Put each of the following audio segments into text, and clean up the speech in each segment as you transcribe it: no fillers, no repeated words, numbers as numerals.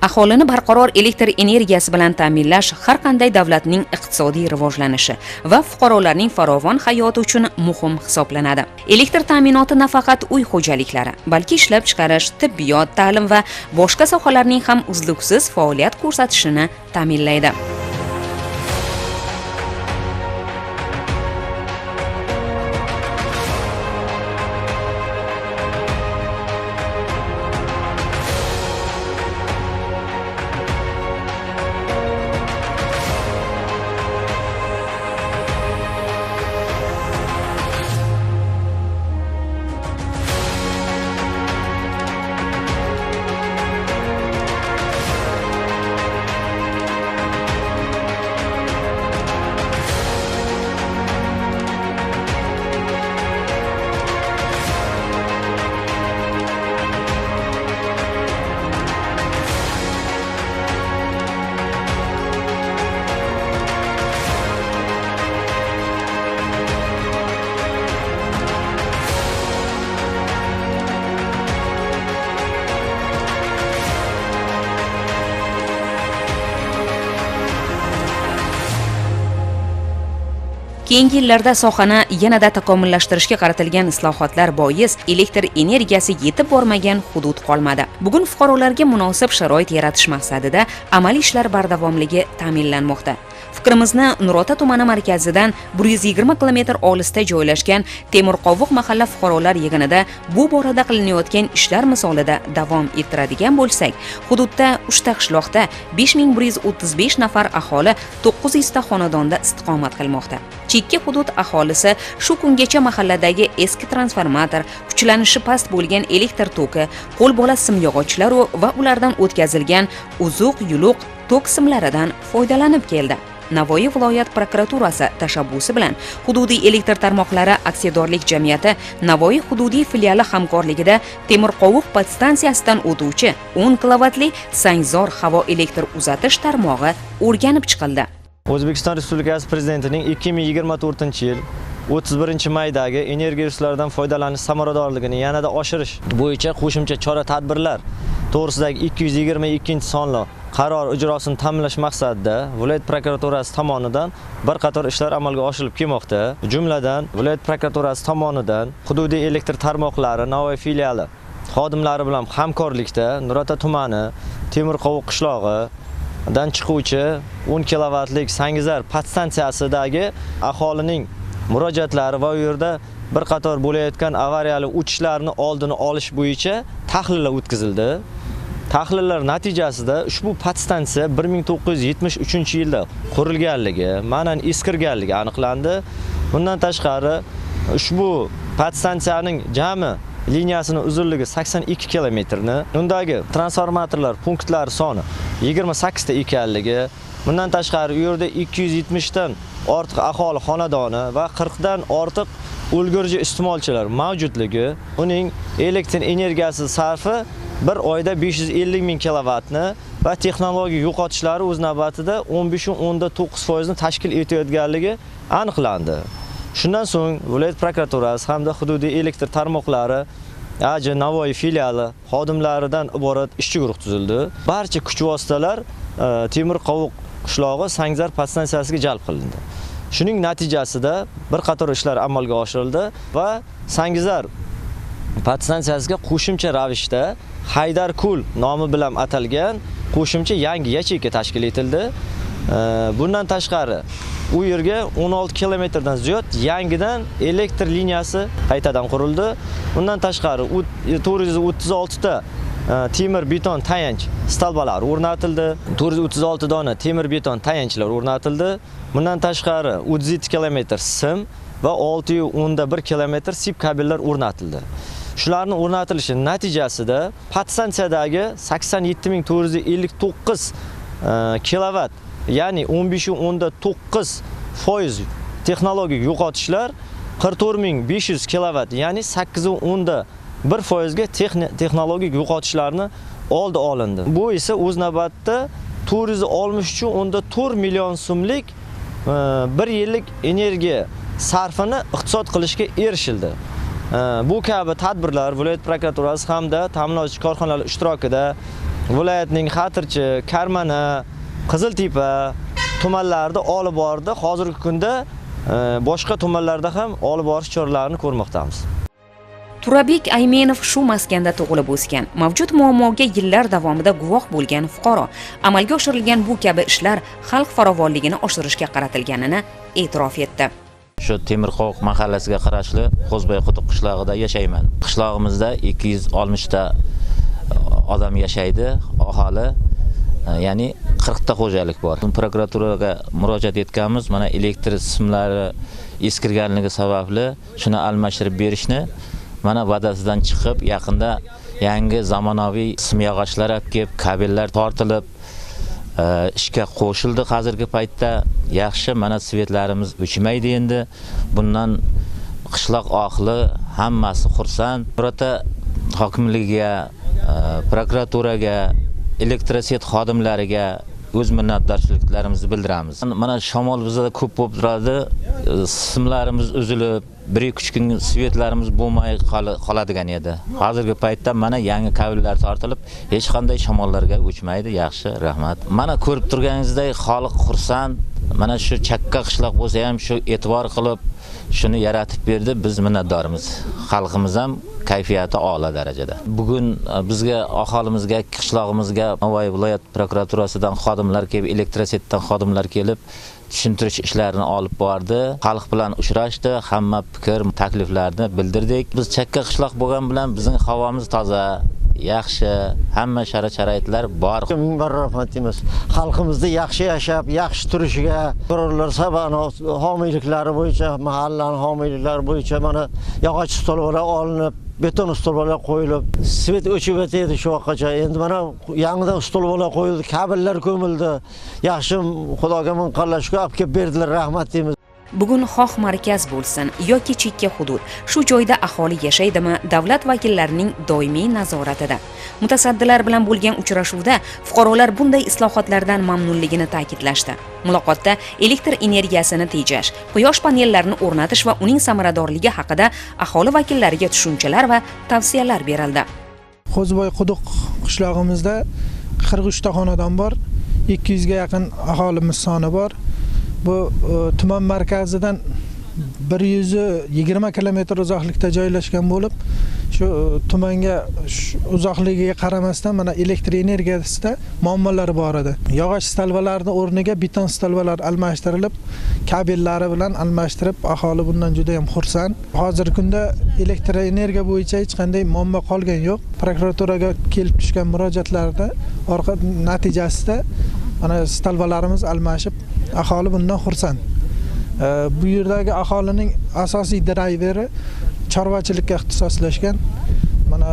Aholini barqaror elektr energiyasi bilan ta'minlash har qanday davlatning iqtisodiy rivojlanishi va fuqarolarning farovon hayoti uchun muhim hisoblanadi. Elektr ta'minoti nafaqat uy xo'jaliklari, balki ishlab chiqarish, tibbiyot, ta'lim va boshqa sohalarning ham uzluksiz faoliyat ko'rsatishini ta'minlaydi. Keyingi yillarda sohani yanada takomillashtirishga qaratilgan islohotlar bois elektr energiyasi yetib bormagan hudud qolmadi. Bugun fuqarolarga munosib sharoit yaratish maqsadida amaliy ishlar bardavomligi ta'minlanmoqda. Fikrimizni Nurota tumani markazidan 120 km olisda joylashgan Temurqovuq mahalla fuqarolar yig'inida bu borada qilinayotgan ishlar misolida davom ettiradigan bo'lsak, hududda 3 ta qishloqda 5135 nafar aholi 900 ta xonadonda istiqomat qilmoqda. Chekka hudud aholisi shu kungacha mahalladagi eski transformator, kuchlanishi past bo'lgan elektr toki, qo'lbola simyog'ochlar va ulardan o'tkazilgan uzuq-yuluq tok simlaridan foydalanib keldi. Navoiy viloyat prokuraturasi tashabbusi bilan hududiy elektr tarmoqlari aksiyadorlik jamiyati Navoiy hududiy filiali hamkorligida Temurqovuq podstansiyasidan o'tuvchi 10 kilovatli Sangzor havo elektr uzatish tarmog'i o'rganib chiqildi. O'zbekiston Respublikasi Prezidentining 2024-yil 31 maydagi energiya resurslaridan foydalanish samaradorligini yanada oshirish bo'yicha qo'shimcha chora-tadbirlar to'g'risidagi 222-sonli qaror ijrosini ta'minlash maqsadida viloyat prokuraturasi tomonidan bir qator ishlar amalga oshirilib kelmoqda. Jumladan, viloyat prokuraturasi tomonidan hududiy elektr tarmoqlari Navoiy filiali xodimlari bilan hamkorlikda Nurota tumani Temurqovuq qishlog'idan chiquvchi 10 kilovatlik Sangizar podstansiyasidagi aholining murojaatlari va u yerda bir qator bo'layotgan avariyali o'chishlarni oldini olish bo'yicha tahlillar o'tkazildi. Tahlillar natijasida ushbu podstansiya 1973-yilda qurilganligi, ma'nan eskirganligi aniqlandi. Bundan tashqari ushbu podstansiyaning jami liniyasining uzunligi 82 kilometrni, undagi transformatorlar punktlari soni 28 ta ekanligi, bundan tashqari u yerda 270 dan ortiq aholi xonadoni va 40 dan ortiq ulgurji iste'molchilar mavjudligi, uning elektr energiyasi sarfi bir oyda 550 ming kilovatni va texnologik yo'qotishlari o'z navbatida 15.9% ni tashkil etayotganligi aniqlandi. Shundan so'ng viloyat prokuraturasi hamda hududiy elektr tarmoqlari AJ Navoiy filiali xodimlaridan iborat ishchi guruh tuzildi. Barcha kuch vositalar Temurqovuq qishlog'i Sangzar podstansiyasiga jalb qilindi. Shuning natijasida bir qator ishlar amalga oshirildi va Sangizar podstansiyasiga qo'shimcha ravishda Haydarko'l nomi bilan atalgan qo'shimcha yangi yacheyka tashkil etildi. Bundan tashqari u yerga 16 kilometrdan ziyod yangidan elektr liniyasi qaytadan qurildi. Bundan tashqari 436 ta temir beton tayanch stolbalari o'rnatildi. 436 dona temir beton tayanchlar o'rnatildi. Bundan tashqari 37 kilometr sim va 6.1 kilometr sip kabellar o'rnatildi. Shularning o'rnatilishi natijasida podstansiyadagi 87.459 kilovat, ya'ni 15.9% texnologik yo'qotishlar 44.500 kilovat, ya'ni 8.1% ga texnologik yo'qotishlarni oldi olindi. Bu esa o'z navbatida 463.4 million so'mlik bir yillik energiya sarfini iqtisod qilishga erishildi. Bu kabi tadbirlar viloyat prokuraturasi hamda ta'minlovchi korxonalar ishtirokida viloyatning Xatirchi, Karmana, Qiziltepa tumanlarida olib bordi. Hozirgi kunda boshqa tumanlarda ham olib borish choralarini ko'rmoqdamiz. Turabek Aymenov shu maskanda tug'ilib o'sgan, mavjud muammoga yillar davomida guvoh bo'lgan fuqaro. Amalga oshirilgan bu kabi ishlar xalq farovonligini oshirishga qaratilganini e'tirof etdi. Shu Temirqo'q mahallasiga qarashli Qo'zboy-Quduq qishlog'ida yashayman. Qishlog'imizda 260 ta odam yashaydi, aholi, ya'ni 40 ta xo'jalik bor. Prokuraturaga murojaat etganmiz, mana elektr simlari eskirganligi sababli shuni almashtirib berishni, mana va'dasidan chiqib, yaqinda yangi zamonaviy simyog'ochlar olib kelib, kabellar tortilib ishga qo'shildi. Hozirgi paytda yaxshi, mana svetlarimiz o'chmaydi endi. Bundan qishloq ahli hammasi xursand. Birota hokimligiga, prokuraturaga, elektroset xodimlariga o'z minnatdorchiliklarimizni bildiramiz. Mana shamol bizda ko'p bo'lib turadi, simlarimiz uzilib, bir-ikki kun svetlarimiz bo'lmay qoladigan edi. Hozirgi paytda mana yangi kabellar tortilib, hech qanday shamollarga o'chmaydi. Yaxshi, rahmat. Mana ko'rib turganingizdek, xalq xursand. Mana shu chakka qishloq bo'lsa ham shu e'tibor qilib shuni yaratib berdi. Biz minnatdormiz. Xalqimiz ham kayfiyati a'lo darajada. Bugun bizga, aholimizga, qishlog'imizga Navoiy viloyat prokuraturasidan xodimlar kelib, elektrosetdan xodimlar kelib, tushuntirish ishlarini olib bordi. Xalq bilan uchrashdi, hamma fikr, takliflarni bildirdik. Biz chakka qishloq bo'lgan bilan bizning havomiz toza, yaxshi, hamma sharoitlar bor. Ming bor rahmat deymiz. Xalqimizda yaxshi yashab, yaxshi turishiga, birovlar sabani homiyliklari bo'yicha, mahallaning homiyliklari bo'yicha mana yog'och stolbalar olinib, beton stolbalar qo'yilib, svet o'chib ketdi shu vaqtgacha. Endi mana yangidan stolbalar qo'yildi, kabellar ko'mildi. Yaxshi, Xudoga ming qancha shukr olib kelib berdilar, rahmat deymiz. Bugun xoh markaz bo'lsin yoki chekka hudud, shu joyda aholi yashaydimi, davlat vakillarining doimiy nazoratida. Mutasaddilar bilan bo'lgan uchrashuvda fuqarolar bunday islohotlardan mamnunligini ta'kidlashdi. Muloqotda elektr energiyasini tejash, quyosh panellarini o'rnatish va uning samaradorligi haqida aholi vakillariga tushunchalar va tavsiyalar berildi. Qo'zboy-Quduq qishlog'imizda 43 ta xonadon bor, 200 ga yaqin aholimiz soni bor. Bu tuman markazidan 120 kilometr uzoqlikda joylashgan bo'lib, shu tumanga uzoqligiga qaramasdan mana elektr energiyasida muammolar bor edi. Yog'och stalbalarning o'rniga beton stalbalar almashtirilib, kabellari bilan almashtirib, aholi bundan juda ham xursand. Hozirgi kunda elektr energiya bo'yicha hech qanday muammo qolgan yo'q. Prokuraturaga kelib tushgan murojaatlarda orqa natijasida mana stalbalarimiz almashib, aholi bundan xursand. Bu yerdagi aholining asosiy drayveri chorvachilikka ixtisoslashgan. Mana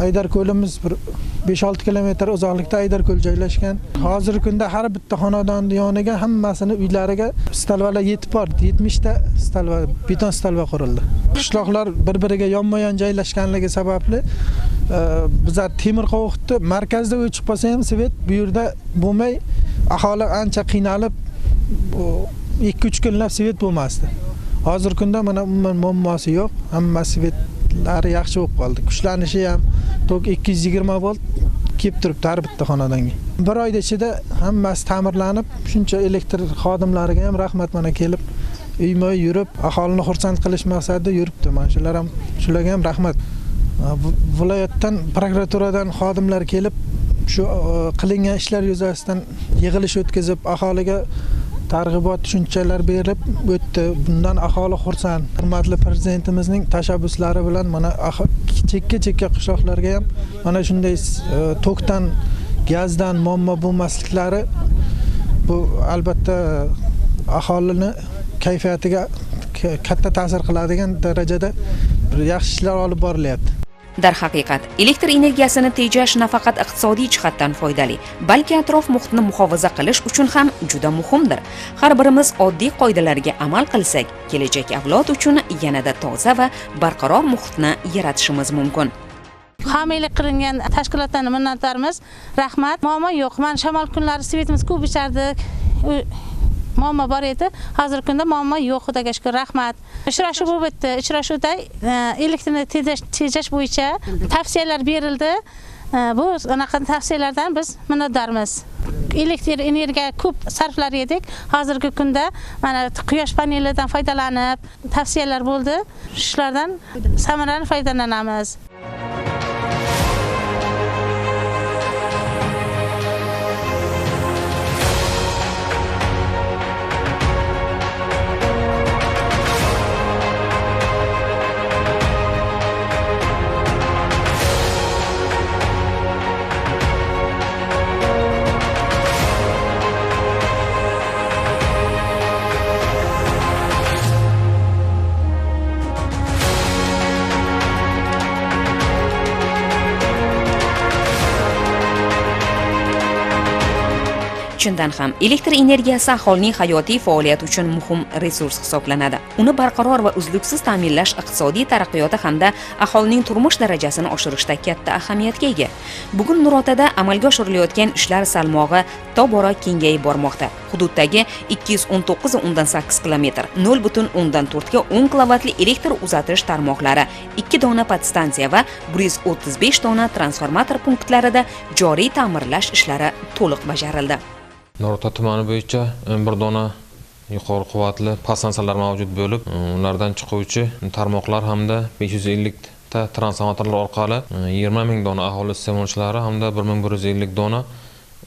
Aydarko'limiz 5-6 kilometr uzoqlikda Aydarko'l joylashgan. Hozirgi kunda har bitta xonadonning yoniga, hammasini uylariga stalvalar yetib bordi. 70 ta stalva, beton stalva qurildi. Qishloqlar bir-biriga yonma-yon joylashganligi sababli bizlar Temirqo'qni markazda o'chib qolsa ham svet bu yerda bo'lmay, aholi ancha qiynalib 2-3 kunlab svet bo'lmasdi. Hozirgi kunda mana umuman muammosi yo'q. Hamma svetlari yaxshi bo'lib qoldi. Kuchlanishi ham tok 220 volt kelib turibdi har bitta xonadonga. Bir oyda ichida hammasi ta'mirlanib, shuncha elektr xodimlariga ham rahmat, mana kelib uyma yurib, aholini xursand qilish maqsadida yuribdi. Mana shularga ham rahmat. Viloyatdan, prokuraturadan xodimlar kelib, shu qilingan ishlar yuzasidan yig'ilish o'tkazib, aholiga targ'ibot tushunchalar berib o'tdi. Bundan aholi xursand. Hurmatli prezidentimizning tashabbuslari bilan mana chekka qishloqlarga ham mana shunday tokdan, gazdan muammo bo'lmasliklari bu albatta aholini kayfiyatiga katta ta'sir qiladigan darajada yaxshi ishlar olib borilyapti. Darhaqiqat, elektr energiyasini tejash nafaqat iqtisodiy jihatdan foydali, balki atrof muhitni muhofaza qilish uchun ham juda muhimdir. Har birimiz oddiy qoidalarga amal qilsak, kelajak avlod uchun yanada toza va barqaror muhitni yaratishimiz mumkin. Homiylik qilingan tashkilotlarga minnatdormiz. Rahmat. Muammo yo'q. Men shamol kunlari svetimiz ko'p ichardik. Muammo bor edi. Hozirgi kunda muammo yo'q, Xudoga shukr, rahmat. Uchrashuv bo'lib o'tdi. Uchrashuvda elektrni tejash bo'yicha tavsiyalar berildi. Bu anaqa tavsiyalardan biz minnatdormiz. Elektr energiya ko'p sarflar edik. Hozirgi kunda mana quyosh panellaridan foydalanib, tavsiyalar bo'ldi. Shulardan samarali foydalanamiz. Chindan ham elektr energiyasi aholining hayotiy faoliyati uchun muhim resurs hisoblanadi. Uni barqaror va uzluksiz ta'minlash iqtisodiy taraqqiyoti hamda aholining turmush darajasini oshirishda katta ahamiyatga ega. Bugun Nurotada amalga oshirilayotgan ishlar salmog'i tobora kengayib bormoqda. Hududdagi 219.8 km, 0.4 ga 10 kilovatli elektr uzatish tarmoqlari, 2 dona podstansiya va 135 dona transformator punktlarida joriy ta'mirlash ishlari to'liq bajarildi. Nurota tumani bo'yicha 11 dona yuqori quvvatli podstansiyalar mavjud bo'lib, ulardan chiquvchi tarmoqlar hamda 550 ta transformatorlar orqali 20 ming dona aholi iste'molchilari hamda 1150 dona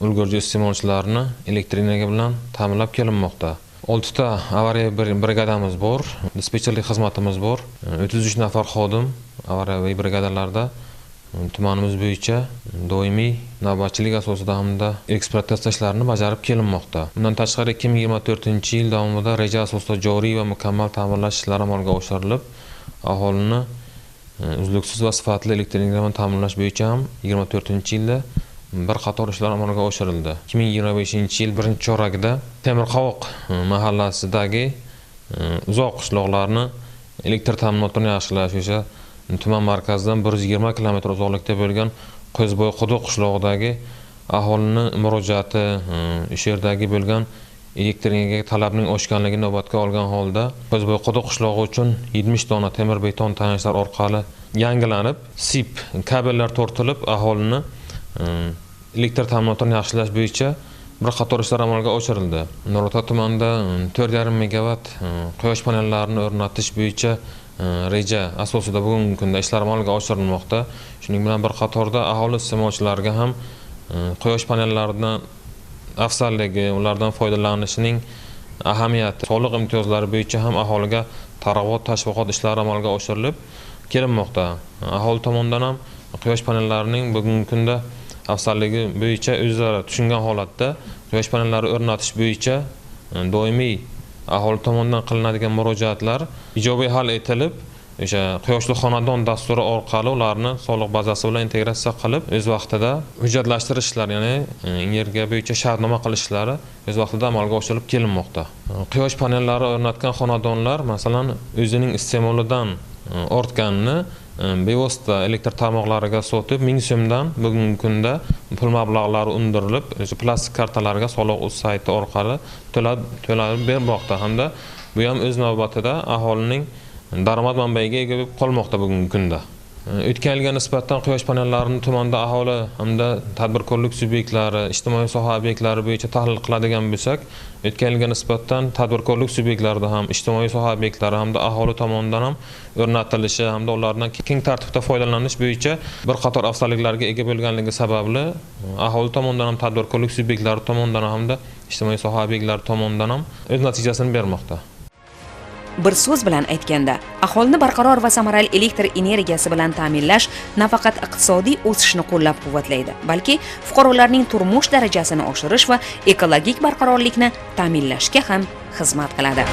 ulgurji iste'molchilarini elektr energiya bilan ta'minlab kelinmoqda. 6 ta avariya brigadamiz bor, dispetcherlik xizmatimiz bor. 33 nafar xodim avariya brigadalarida tumanimiz bo'yicha doimiy navbatchilik asosida hamda ekspluatatsiya ishlarini bajarib kelinmoqda. Bundan tashqari 2024-yil davomida reja asosida joriy va mukammal ta'minlash ishlari amalga oshirilib, aholini uzluksiz va sifatli elektr energiya bilan ta'minlash bo'yicha ham 24-yilda bir qator ishlar amalga oshirildi. 2025-yil 1-chorakda Temirqovoq mahallasidagi uzoq qishloqlarni elektr ta'minotini yaxshilash o'sha tuman markazidan 120 km uzoqlikda bo'lgan Qo'zboy quduq qishlog'idagi aholini murojaati, o'sha yerdagi bo'lgan elektr energiyaga talabning oshganligini inobatga olgan holda Qo'zboy quduq qishlog'i uchun 70 dona temir beton tanishlar orqali yangilanib, SIP kabellar tortilib, aholini elektr ta'minotini yaxshilash bo'yicha bir qator ishlar amalga oshirildi. Nurota tumanida 4,5 megavat quyosh panellarini o'rnatish bo'yicha reja asosida bugungi kunda ishlar amalga oshirilmoqda. Shuning bilan bir qatorda aholi iste'molchilariga ham quyosh panellaridan afzalligi, ulardan foydalanishining ahamiyati, soliq imtiyozlari bo'yicha ham aholiga targ'ibot, tashviqot ishlari amalga oshirilib kelinmoqda. Aholi tomonidan ham quyosh panellarining bugungi kunda afzalligi bo'yicha o'zlari tushungan holatda quyosh panellari o'rnatish bo'yicha doimiy aholi tomonidan qilinadigan murojaatlar ijobiy hal etilib, o'sha quyoshli xonadon dasturi orqali ularni soliq bazasi bilan integratsiya qilib, o'z vaqtida hujjatlashtirish ishlari, ya'ni energiya bo'yicha shartnoma qilish ishlari o'z vaqtida amalga oshirilib kelinmoqda. Quyosh panellari o'rnatgan xonadonlar, masalan, o'zining iste'molidan ortganini bevosita elektr tarmoqlariga sotib 1000 so'mdan bugungi kunda pul mablag'lari undirilib, o'sha plastik kartalarga soliq sayti orqali to'lab bermoqda hamda bu ham o'z navbatida aholining daromad manbaiga ega bo'lib qolmoqda bugungi kunda. O'tgan yilga nisbatan quyosh panellarini tumanda aholi hamda tadbirkorlik subyektlari, ijtimoiy soha obyektlari bo'yicha tahlil qiladigan bo'lsak, o'tgan yilga nisbatan tadbirkorlik subyektlarida ham, ijtimoiy soha obyektlari hamda aholi tomonidan ham o'rnatilishi hamda ulardan keng tartibda foydalanish bo'yicha bir qator afzalliklarga ega bo'lganligi sababli aholi tomonidan ham, tadbirkorlik subyektlari tomonidan hamda ijtimoiy soha obyektlari tomonidan ham o'z natijasini bermoqda. Bir so'z bilan aytganda, aholini barqaror va samarali elektr energiyasi bilan ta'minlash nafaqat iqtisodiy o'sishni qo'llab-quvvatlaydi, balki fuqarolarning turmush darajasini oshirish va ekologik barqarorlikni ta'minlashga ham xizmat qiladi.